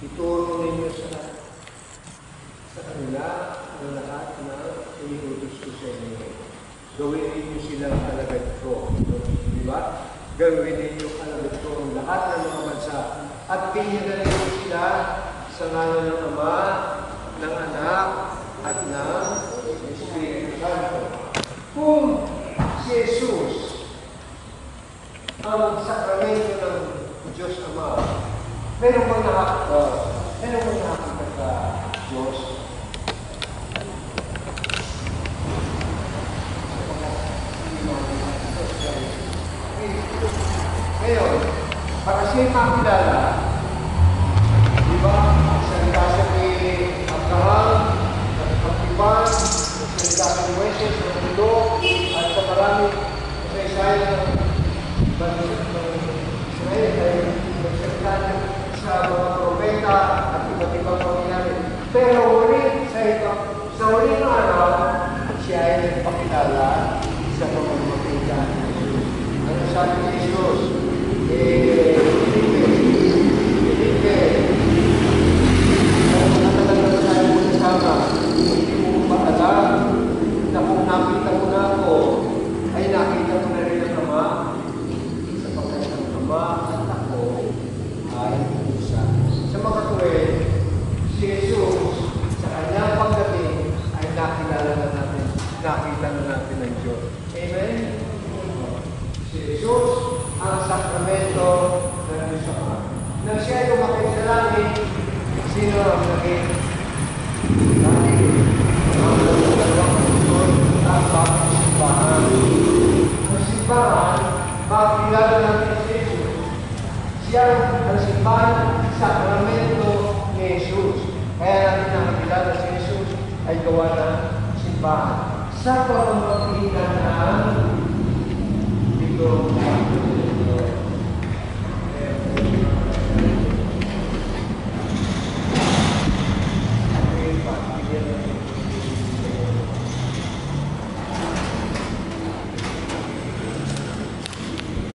Ituro ninyo sa kanila ang lahat na iniutos ko sa inyo. Gawin ninyo silang alagad ko. Di ba? Gawin ninyo alagad ko ang lahat ng mga bansa. At pinyagan ninyo sila sa ngalan ng Ama, ng Anak, at ng Espiritu Santo. Kung si Jesus ang sakramento ng Diyos Ama, meron bang nakakita sa Diyos? Ngayon, para siya makilala, di ba, salita siya ni Abraham, at Pagtipan, salita ni Moises, ng mundo, at sa marami sa Isaiah ng Israel, ay nagsalita niya sa mga propeta at iba't ibang pangyayari. Pero sa huling araw, siya ay nagpakilala sa mga propeta. Ano sabi ni Jesus? Felipe, ano natalaga tayo mo kasama? Hindi mo ba alam na kung nakita mo na ako, ay nakita mo na rin ang Ama, sapagkat ang Ama at ako ay isa. Sa mga tuwid, si Jesus, sa kanyang pagdating, ay nakilala na natin, nakita na natin ang Diyos. Amen? Si Jesus, ang sakramento ng Diyos Ama. Nang siya ay lumakay sa langit, sino ang naging langit? Ang dalawang puson at bakit simbahan. Ang simbahan, makikilala natin si Jesus. Siya ang simbahan, sakramento ni Jesus. Kaya natin nakikilala si Jesus ay gawa ng simbahan. Sa pamamagitan ng ito